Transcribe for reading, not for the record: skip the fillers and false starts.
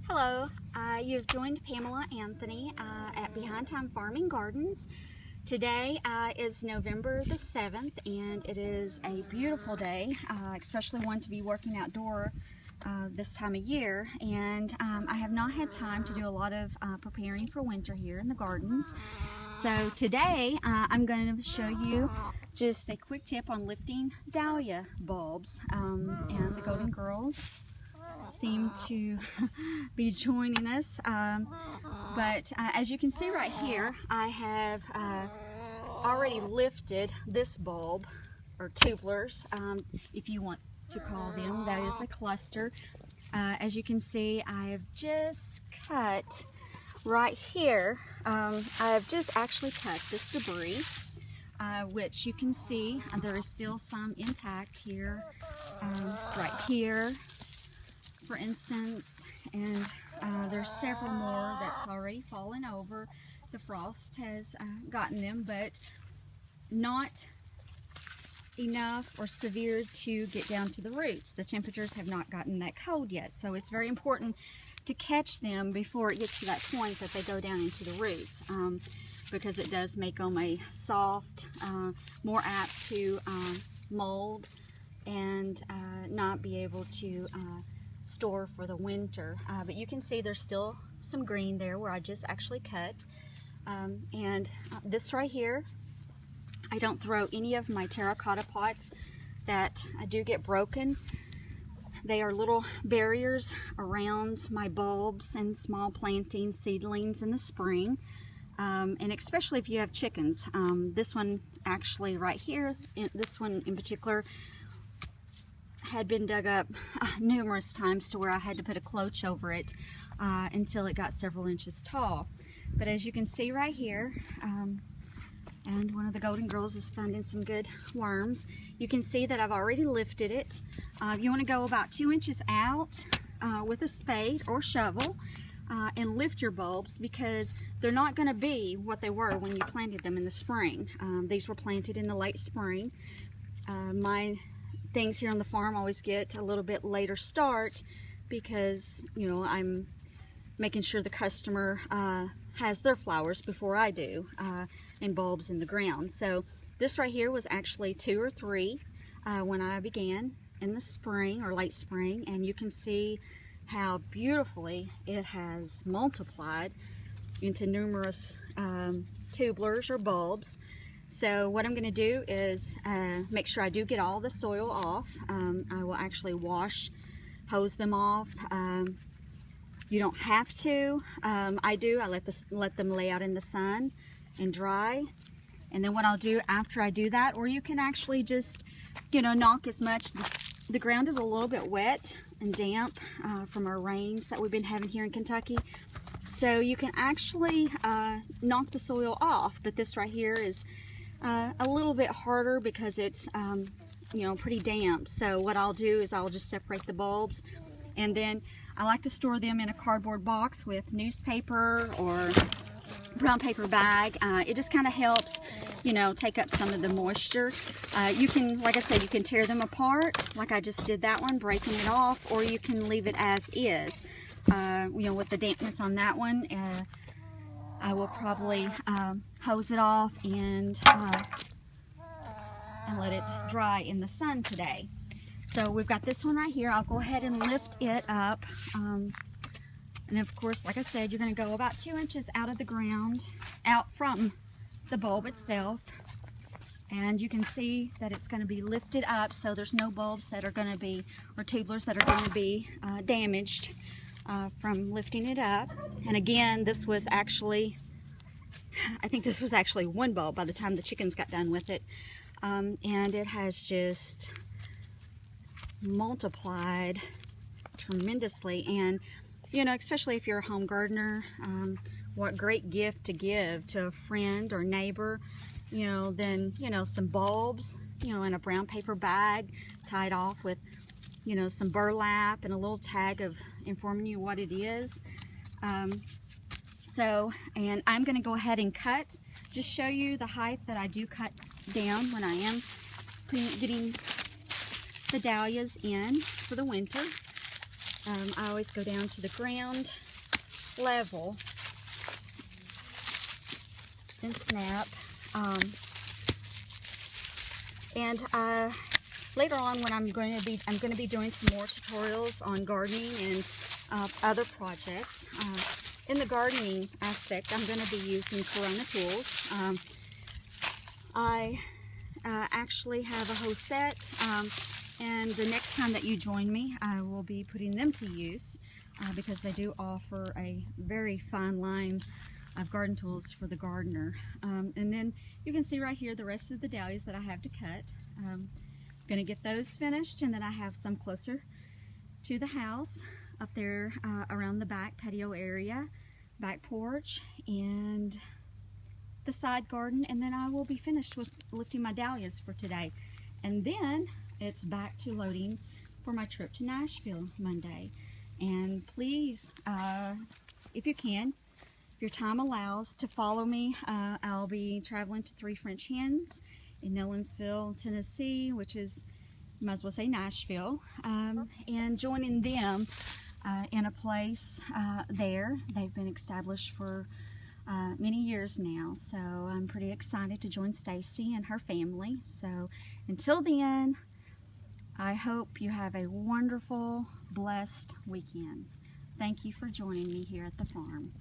Hello, you've joined Pamela Anthony at Behind Time Farming Gardens. Today is November the 7th and it is a beautiful day, especially one to be working outdoor this time of year. And I have not had time to do a lot of preparing for winter here in the gardens. So today I'm going to show you just a quick tip on lifting dahlia bulbs, and the Golden Girls seem to be joining us, but as you can see right here, I have already lifted this bulb, or tubulars, if you want to call them. That is a cluster. As you can see, I have just cut right here. I have just actually cut this debris, which you can see there is still some intact here, right here, for instance, and there's several more that's already fallen over. The frost has gotten them, but not enough or severe to get down to the roots. The temperatures have not gotten that cold yet, so it's very important to catch them before it gets to that point that they go down into the roots, because it does make them a soft, more apt to mold and not be able to store for the winter. But you can see there's still some green there where I just actually cut, and this right here, I don't throw any of my terracotta pots that do get broken. They are little barriers around my bulbs and small planting seedlings in the spring, and especially if you have chickens. This one actually right here, this one in particular, had been dug up numerous times to where I had to put a cloche over it until it got several inches tall. But as you can see right here, and one of the Golden Girls is finding some good worms, you can see that I've already lifted it. You want to go about 2 inches out with a spade or shovel and lift your bulbs, because they're not going to be what they were when you planted them in the spring. These were planted in the late spring. My things here on the farm always get a little bit later start because, you know, I'm making sure the customer has their flowers before I do, and bulbs in the ground. So this right here was actually 2 or 3 when I began in the spring or late spring, and you can see how beautifully it has multiplied into numerous tubulars or bulbs. So what I'm going to do is make sure I do get all the soil off. I will actually hose them off. You don't have to. I do. I let them lay out in the sun and dry. And then what I'll do after I do that, or you can actually just, you know, knock as much. The ground is a little bit wet and damp from our rains that we've been having here in Kentucky. So you can actually knock the soil off. But this right here is a little bit harder because it's you know, pretty damp. So what I'll do is I'll just separate the bulbs, and then I like to store them in a cardboard box with newspaper or brown paper bag. It just kind of helps, you know, take up some of the moisture. You can, like I said, you can tear them apart like I just did that one, breaking it off, or you can leave it as is. You know, with the dampness on that one, I will probably hose it off and let it dry in the sun today. So we've got this one right here. I'll go ahead and lift it up. And of course, like I said, you're going to go about 2 inches out of the ground, out from the bulb itself. And you can see that it's going to be lifted up, so there's no bulbs that are going to be, or tubulars that are going to be damaged from lifting it up. And again, this was actually, I think this was actually one bulb by the time the chickens got done with it. And it has just multiplied tremendously. And, you know, especially if you're a home gardener, what great gift to give to a friend or neighbor, you know, than, you know, some bulbs, you know, in a brown paper bag tied off with, you know, some burlap and a little tag of informing you what it is. And I'm going to go ahead and cut, just show you the height that I do cut down when I am getting the dahlias in for the winter. I always go down to the ground level and snap. Later on, when I'm going to be doing some more tutorials on gardening and other projects. In the gardening aspect, I'm going to be using Corona tools. I actually have a whole set, and the next time that you join me, I will be putting them to use because they do offer a very fine line of garden tools for the gardener. And then you can see right here the rest of the dahlias that I have to cut. I'm going to get those finished, and then I have some closer to the house up there around the back patio area, back porch, and the side garden, and then I will be finished with lifting my dahlias for today. And then it's back to loading for my trip to Nashville Monday. And please, if you can, if your time allows, to follow me. I'll be traveling to 3 French Hens in Nolensville, Tennessee, which is, you might as well say, Nashville, and joining them in a place there. They've been established for many years now, so I'm pretty excited to join Stacy and her family. So until then, I hope you have a wonderful, blessed weekend. Thank you for joining me here at the farm.